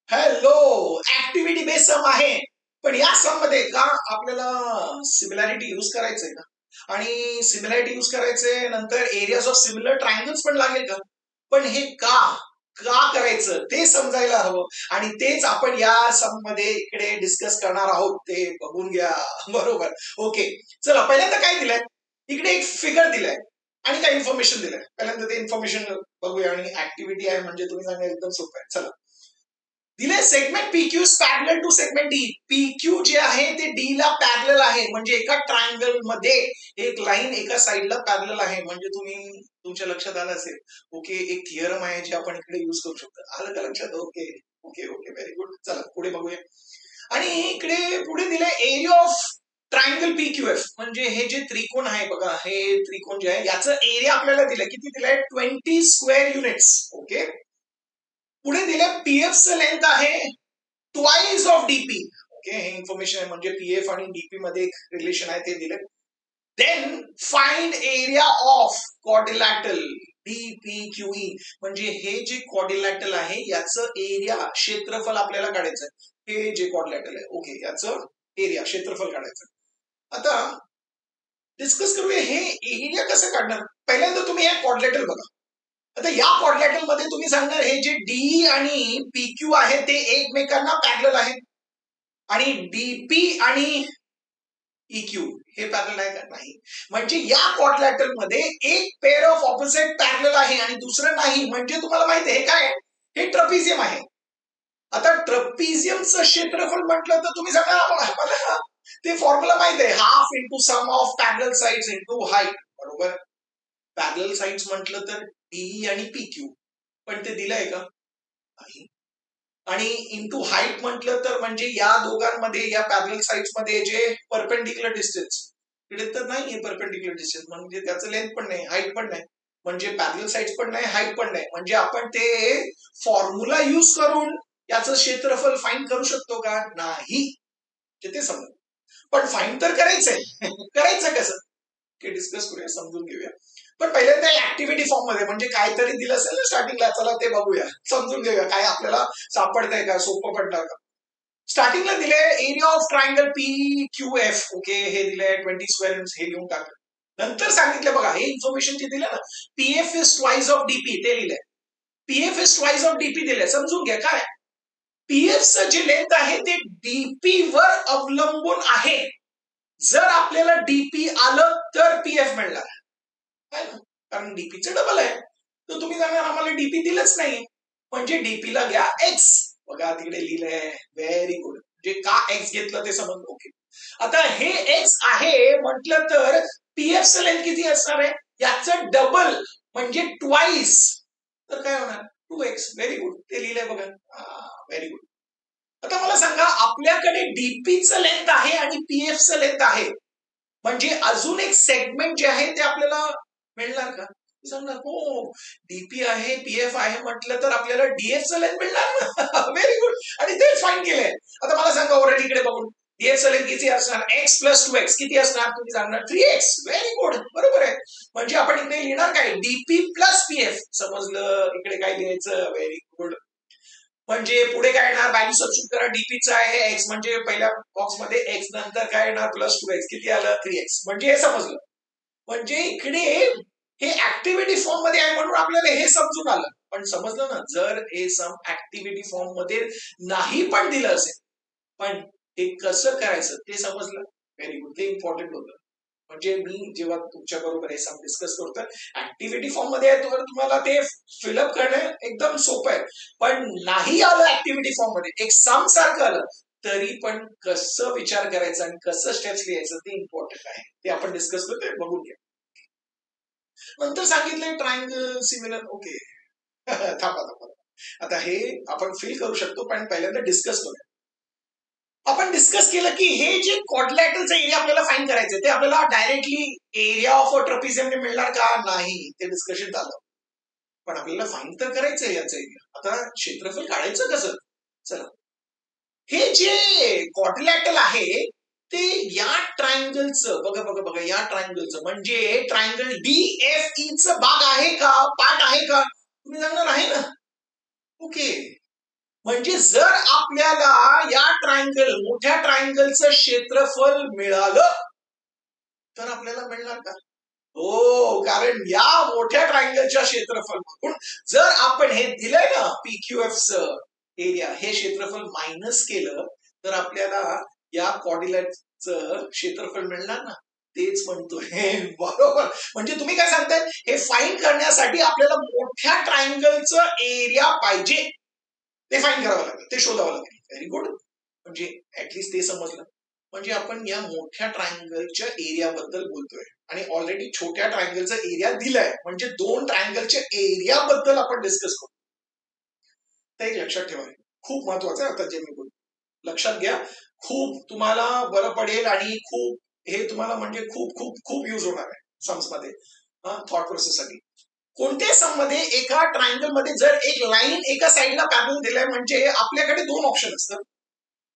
Hello. Activity base सम आहे, पण या सम मध्ये का आपल्याला सिमिलॅरिटी युज करायचंय का? आणि सिमिलॅरिटी युज करायचंय नंतर एरियाज ऑफ सिमिलर ट्रायंगल्स पण लागेल का? पण हे का का करायचं ते समजायला हवं, आणि तेच आपण या सम मध्ये इकडे डिस्कस करणार आहोत. ते बघून घ्या. बरोबर. ओके. चला, पहिल्यांदा काय दिलंय इकडे? एक फिगर दिलाय आणि काय इन्फॉर्मेशन दिलंय. पहिल्यांदा ते इन्फॉर्मेशन बघूया, आणि ऍक्टिव्हिटी आहे म्हणजे तुम्ही सांगा एकदम सोपं आहे. चला, दिले segment PQ parallel to segment D. PQ जे आहे ते डी ला पॅरलल आहे, म्हणजे एका ट्रायंगल मध्ये एक लाईन एका साइडला पॅरलल आहे. म्हणजे तुम्ही तुमच्या लक्षात आलं असेल. ओके, एक थिअरम आहे जे आपण इकडे युज करू शकतो. आलं का लक्षात? Okay okay okay, very good. चला पुढे बघूया. आणि इकडे पुढे दिले एरिया ऑफ ट्रायंगल PQF, म्हणजे हे जे त्रिकोण आहे बघा, हे त्रिकोण जे आहे याचं एरिया आपल्याला दिलंय. किती दिलंय? 20 स्क्वेअर युनिट्स. ओके. पुढे दिले पीएफचं लेंथ आहे ट्वाइस ऑफ डीपी. ओके, हे इन्फॉर्मेशन आहे, म्हणजे पीएफ आणि डीपी मध्ये एक रिलेशन आहे ते दिले. Then find area of quadrilateral DPQE, म्हणजे हे जे क्वाड्रिलॅटरल आहे याचं एरिया क्षेत्रफल आपल्याला काढायचं. हे जे क्वाड्रिलॅटरल आहे, ओके, याचं एरिया क्षेत्रफल काढायचं. आता डिस्कस करूया हे एरिया कसं काढणार. पहिल्यांदा तुम्ही हे क्वाड्रिलॅटरल बघा. आता या क्वाड्रिलॅटरल मध्ये तुम्ही सांगणार हे जे डी आणि PQ आहे ते एकमेकांना पॅरलल आहेत, आणि डीपी आणि EQ हे पॅरलल आहे का? नाही. म्हणजे या क्वाड्रिलॅटरल मध्ये एक पेअर ऑफ ऑपोजिट पॅरलल आहे आणि दुसरं नाही. म्हणजे तुम्हाला माहिती आहे हे काय? हे ट्रपिजियम आहे. आता ट्रपिजियमचं क्षेत्रफल म्हटलं तर तुम्ही सांगा मला ते फॉर्म्युला माहिती आहे, half into sum of parallel sides into height. बरोबर. पॅरलल साइड्स म्हटलं तर DE आणि PQ, पण ते दिलंय का? नाही. आणि इंटू हाईट म्हटलं तर म्हणजे या दोघांमध्ये, या पॅरलल साइड्स मध्ये जे परपेंडिक्युलर डिस्टन्स, इकडे तर नाहीये परपेंडिक्युलर डिस्टन्स, म्हणजे त्याचं लेंथ पण नाही, हाईट पण नाही. म्हणजे पॅरलल साइड्स पण नाही, हाईट पण नाही. म्हणजे आपण ते फॉर्म्युला युज करून याचं क्षेत्रफल फाइंड करू शकतो का? नाही. ते समजा, पण फाइंड तर करायचंय. करायचं कसं ते डिस्कस करूया, समजून घेऊया. पण पहिल्यांदा ऍक्टिव्हिटी फॉर्म मध्ये, म्हणजे काहीतरी दिलं असेल ना स्टार्टिंगला, चला ते बघूया, समजून घेऊया काय आपल्याला सापडतंय का, सोपं पडतं का. स्टार्टिंगला दिले area of triangle PQF. Okay, हे दिले 20 स्क्वेअर, हे लिहून टाकलं. नंतर सांगितलं बघा, हे इन्फॉर्मेशन जे दिलं ना, PF is twice of DP, ते लिहिलंय. PF is twice of DP दिलंय. समजून घ्या काय PFचं जे लेंथ आहे ते DP वर अवलंबून आहे. जर आपल्याला DP आलं तर PF मिळणार, कारण डीपीचं डबल आहे. तर तुम्ही सांगा आम्हाला डीपी दिलंच नाही, म्हणजे डीपीला घ्या एक्स. बघा तिकडे लिहिलंय. Very good. म्हणजे का एक्स घेतलं ते समजलं. ओके. आता हे एक्स आहे म्हटलं तर पीएफचं लेंथ किती असणार आहे? याचं डबल म्हणजे ट्वाइस. तर काय होणार? 2x. व्हेरी गुड, ते लिहिलंय बघा. Very good. आता मला सांगा, आपल्याकडे डीपीचं लेंथ आहे आणि पीएफचं लेंथ आहे, म्हणजे अजून एक सेगमेंट जे आहे ते आपल्याला मिळणार का? सांगणार हो, डीपी आहे, पीएफ आहे म्हटलं तर आपल्याला डीएफचं लेंथ मिळणार ना. Very good. आणि ते फाईन केलंय. आता मला सांगा ऑलरेडी इकडे बघून, डीएफचं लेंथ किती असणार? x प्लस 2x किती असणार? तुम्ही सांगणार 3x. व्हेरी गुड, बरोबर आहे. म्हणजे आपण इकडे लिहिणार काय? DP plus PF. समजलं इकडे काय लिहायचं? Very good. म्हणजे पुढे काय येणार? व्हॅल्यू सबस्टिट्यूट करा. डीपीचं आहे एक्स, म्हणजे पहिल्या बॉक्स मध्ये एक्स, नंतर काय येणार? Plus 2x. किती आलं? 3x. म्हणजे हे समजलं. म्हणजे इकडे हे ऍक्टिव्हिटी फॉर्म मध्ये आहे म्हणून आपल्याला हे समजून आलं. पण समजलं ना, जर हे सम ऍक्टिव्हिटी फॉर्म मध्ये नाही पण दिलं असेल, पण ते कसं करायचं ते समजलं. व्हेरी गुड, ते इम्पॉर्टंट होतं. म्हणजे मी जेव्हा तुमच्या बरोबर हे सम डिस्कस करतो, ऍक्टिव्हिटी फॉर्म मध्ये आहे तर तुम्हाला ते फिलअप करणं एकदम सोपं आहे. पण नाही आलं ऍक्टिव्हिटी फॉर्म मध्ये, एक सम सारखं आलं, तरी पण कसं विचार करायचं आणि कसं स्टेप्स लिहायचं ते इम्पॉर्टंट आहे. ते आपण डिस्कस करतोय, बघून घ्या. नंतर सांगितलंय ट्रायंगल सिमिलर. ओके. थांबा थांबा. आता हे आपण फील करू शकतो, पण पहिल्यांदा डिस्कस करूया. आपण डिस्कस केलं की हे जे क्वाड्रिलॅटरलचं एरिया आपल्याला फाइंड करायचं, ते आपल्याला डायरेक्टली एरिया ऑफ अ ट्रपिजियमने मिळणार का? नाही. ते डिस्कशन झालं. पण आपल्याला फाइंड तर करायचंय याचं एरिया. आता क्षेत्रफल काढायचं कसं? चला, हे जे क्वाड्रिलॅटरल आहे ते या ट्रायंगलचं, बघा बघा बघा, या ट्रायंगलचं म्हणजे ट्रायंगल DFE चं भाग आहे का? पार्ट आहे का? तुम्ही सांगणार आहे ना. ओके. म्हणजे जर आपल्याला या ट्रायंगल मोठ्या ट्रायंगलचं क्षेत्रफळ मिळालं तर आपल्याला मिळणार का? हो, कारण या मोठ्या ट्रायंगलच्या क्षेत्रफळातून जर आपण हे दिलंय ना PQFचं एरिया हे क्षेत्रफळ मायनस केलं तर आपल्याला या कॉर्डिनेटचं क्षेत्रफळ मिळणार ना. तेच म्हणतोय बरोबर. म्हणजे तुम्ही काय सांगताय, हे फाईंड करण्यासाठी आपल्याला मोठ्या ट्रायंगलचं एरिया पाहिजे, ते फाईंड करावं लागेल, ते शोधावं लागेल. Very good. म्हणजे ऍटलीस्ट ते समजलं. म्हणजे आपण या मोठ्या ट्रायंगलच्या एरिया बद्दल बोलतोय आणि ऑलरेडी छोट्या ट्रायंगलचा एरिया दिलाय, म्हणजे दोन ट्रायंगलच्या एरिया बद्दल आपण डिस्कस करू. तर एक लक्षात ठेवा, खूप महत्वाचं आहे आता जे मी बोलतो. लक्षात घ्या, खूप तुम्हाला बरं पडेल आणि खूप हे तुम्हाला म्हणजे खूप खूप खूप युज होणार आहे सम्स मध्ये, थॉट प्रोसेससाठी. कोणत्या सम मध्ये एका ट्रायंगल मध्ये जर एक लाईन एका साईडला पॅरलल दिलाय म्हणजे आपल्याकडे दोन ऑप्शन असतात.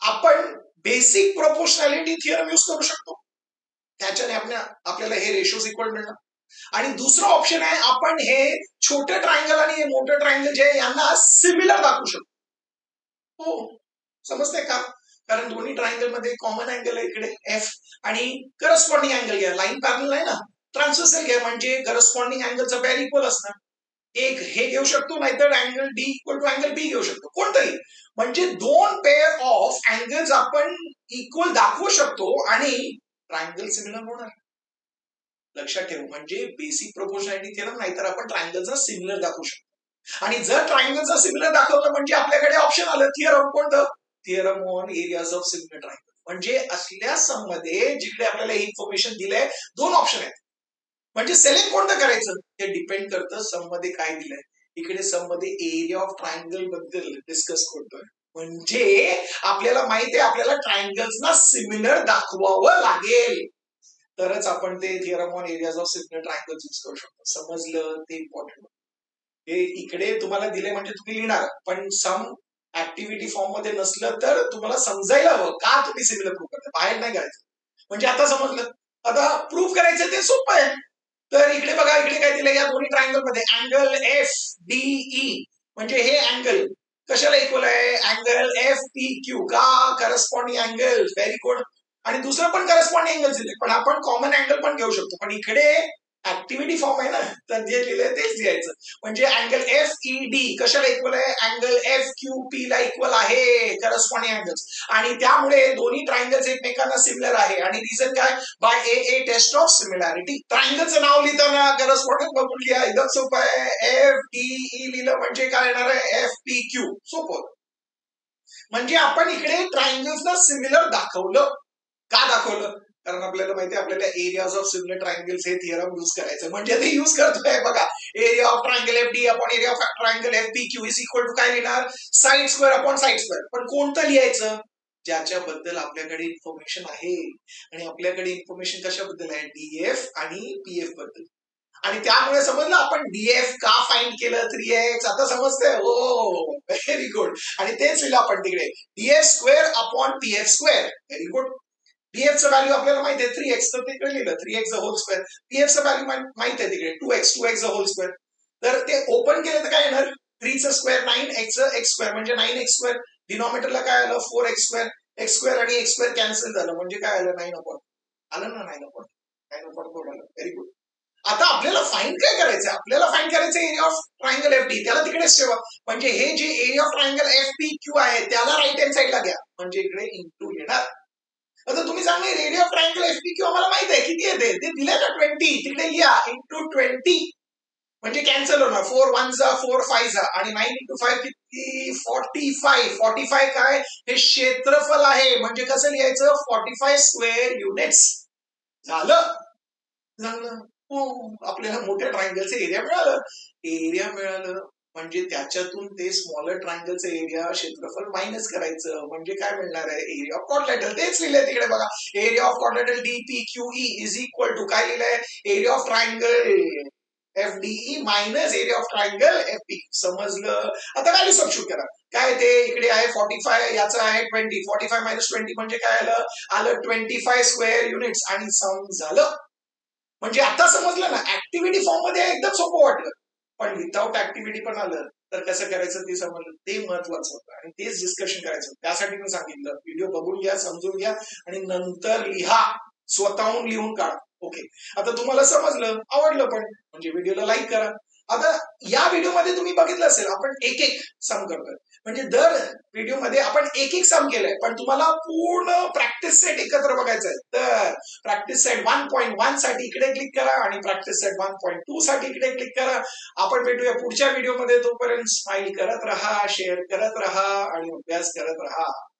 आपण बेसिक प्रोपोर्शनॅलिटी थिअरम यूज करू शकतो, त्याच्याने आपल्याला हे रेशोज इक्वल मिळणार. आणि दुसरं ऑप्शन आहे, आपण हे छोटं ट्रायंगल आणि हे मोठं ट्रायंगल जे यांना सिमिलर दाखवू शकतो. हो, समजते का? कारण दोन्ही ट्रायंगल मध्ये कॉमन अँगल आहे इकडे एफ आणि करस्पॉन्डिंग अँगल घ्या. लाईन पॅरलल आहे ना, ट्रान्सव्हर्सल घ्या म्हणजे करस्पॉन्डिंग अँगलचा पेअर इक्वल असणार. एक हे घेऊ शकतो, नाहीतर angle D equal to angle B घेऊ शकतो, कोणतंही. म्हणजे दोन पेअर ऑफ अँगल्स आपण इक्वल दाखवू शकतो आणि ट्रायंगल सिमिलर होणार. लक्षात ठेवू, म्हणजे बेसिक प्रोपोर्शनॅलिटी थिअरम, नाहीतर आपण ट्रायंगलचा सिमिलर दाखवू शकतो. आणि जर ट्रायंगलचा सिमिलर दाखवलं म्हणजे आपल्याकडे ऑप्शन आलं थिअरम, कोणतं? Theorem on areas of similar triangle. म्हणजे असल्या सम मध्ये जिकडे आपल्याला इन्फॉर्मेशन दिलंय दोन ऑप्शन आहेत, म्हणजे सिलेक्ट कोणतं करायचं ते डिपेंड करतं सम मध्ये काय दिलंय. इकडे सम मध्ये एरिया ऑफ ट्रायंगल बद्दल डिस्कस करतोय, म्हणजे आपल्याला माहिती आहे आपल्याला ट्रायंगल्सना सिमिलर दाखवावं लागेल, तरच आपण ते theorem on areas of similar triangle use करू शकतो. समजलं? ते इम्पॉर्टंट. हे इकडे तुम्हाला दिले म्हणजे तुम्ही लिहिणार, पण सम ऍक्टिव्हिटी फॉर्म मध्ये नसलं तर तुम्हाला समजायला हवं का तुम्ही सिमिलर प्रूव्ह करता, बाहेर नाही करायचं. म्हणजे आता समजलं. आता प्रूव्ह करायचं ते सोपं आहे. तर इकडे बघा, इकडे काय दिलंय या दोन्ही ट्रायंगल मध्ये, अँगल एफ डीई, म्हणजे हे अँगल कशाला इक्वल आहे? अँगल एफ पी क्यू का? Corresponding angle. Very good. आणि दुसरं पण करस्पॉन्डिंग अँगल दिले, पण आपण कॉमन अँगल पण घेऊ शकतो. पण इकडे ऍक्टिव्हिटी फॉर्म आहे ना, तर जे लिहिलंय तेच लिहायचं. म्हणजे अँगल एफ ई डी कशाला इक्वल आहे? अँगल एफ क्यू पी ला इक्वल आहे, करस्पॉन्डिंग अँगल्स. आणि त्यामुळे दोन्ही ट्रायंगल्स एकमेकांना सिमिलर आहे. आणि रिझन काय? By A test of similarity. ट्रायंगलचं नाव लिहिताना करस्पॉन्डिंग बघून लिहा, एकदम सोपं आहे. एफ डी ई लिहिलं म्हणजे काय येणार आहे? F P Q. सोपं. म्हणजे आपण इकडे ट्रायंगल्सला सिमिलर दाखवलं. का दाखवलं? कारण आपल्याला माहिती आहे आपल्याला एरियाज ऑफ सिमिलर ट्रायंगल्स हे थिअरम यूज करायचं, म्हणजे ते यूज करतोय बघा. Area of triangle F D upon area of triangle F P Q is equal to काय लिहिणार? Side square upon side square. पण कोणतं लिहायचं? ज्याच्याबद्दल आपल्याकडे इन्फॉर्मेशन आहे. आणि आपल्याकडे इन्फॉर्मेशन कशाबद्दल आहे? डीएफ आणि पीएफ बद्दल. आणि त्यामुळे समजलं आपण डीएफ का फाइंड केलं 3x. आता समजतंय? हो, व्हेरी गुड. आणि तेच लिहिलं आपण तिकडे, DF square upon PF square. Very good. डीएफचं व्हॅल्यू आपल्याला माहिती आहे 3x, तर तिकडे लिहिलं 3x होल स्क्वेअर. पीएफचं व्हॅल्यू माहिती आहे तिकडे 2x होल स्क्वेअर. तर ते ओपन केलं तर काय येणार? 3चं स्क्वेअर 9x एक्स स्क्वेअर, म्हणजे 9x स्क्वेअर. डिनॉमिनेटरला काय आलं? 4x square. एक्स स्क्वेअर आणि एक्स स्क्वेअर कॅन्सल झालं, म्हणजे काय आलं? 9 अपॉन. आलं ना 9 अपॉन. 9 अपॉन 4 आलं. Very good. आता आपल्याला फाइंड काय करायचं? आपल्याला फाइंड करायचं area of triangle F D, त्याला तिकडेच ठेवा. म्हणजे हे जे area of triangle F P Q आहे त्याला राईट हँड साईडला घ्या, म्हणजे इकडे इंटू येणार. आता तुम्ही सांगणार area of triangle F P Q आम्हाला माहित आहे किती येते, ते दिले ना 20, तिकडे लिहा इंटू 20, म्हणजे कॅन्सल होणार. 4 1 जा 4 5 जा, आणि 9 इंटू 5 किती? 45. 45 काय? हे क्षेत्रफळ आहे, म्हणजे कसं लिहायचं? 45 स्क्वेअर युनिट्स. झालं. हो, आपल्याला मोठ्या ट्रायंगलचं एरिया मिळालं. एरिया मिळालं म्हणजे त्याच्यातून ते स्मॉलर ट्रायंगलचं एरिया क्षेत्रफळ मायनस करायचं, म्हणजे काय मिळणार आहे? Area of quadrilateral. तेच लिहिलंय तिकडे बघा, area of quadrilateral D P Q E is equal to काय लिहिलंय? Area of triangle F DE minus area of triangle F P. समजलं? आता व्हॅल्यू सबस्टिट्यूट करा. काय ते इकडे आहे 45, याचं आहे 20. 45 मायनस 20 म्हणजे काय आलं? 25 स्क्वेअर युनिट्स. आणि सम झालं. म्हणजे आता समजलं ना, ऍक्टिव्हिटी फॉर्म मध्ये एकदम सोपं वाटलं, पण विदाऊट ऍक्टिव्हिटी पण आलं तर कसं करायचं ते समजलं, ते महत्वाचं होतं आणि तेच डिस्कशन करायचं होतं. त्यासाठी मी सांगितलं व्हिडिओ बघून घ्या, समजून घ्या आणि नंतर लिहा, स्वतःहून लिहून काढा. ओके, आता तुम्हाला समजलं, आवडलं पण, म्हणजे व्हिडिओला लाईक करा. आता या व्हिडिओमध्ये तुम्ही बघितलं असेल आपण एक एक सम करतोय, म्हणजे दर व्हिडिओमध्ये आपण एक एक सम केलंय, पण तुम्हाला पूर्ण प्रॅक्टिस सेट एकत्र बघायचंय तर प्रॅक्टिस सेट 1.1 साठी इकडे क्लिक करा आणि प्रॅक्टिस सेट 1.2 साठी इकडे क्लिक करा. आपण भेटूया पुढच्या व्हिडिओमध्ये. तोपर्यंत स्माइल करत राहा, शेअर करत राहा आणि अभ्यास करत राहा.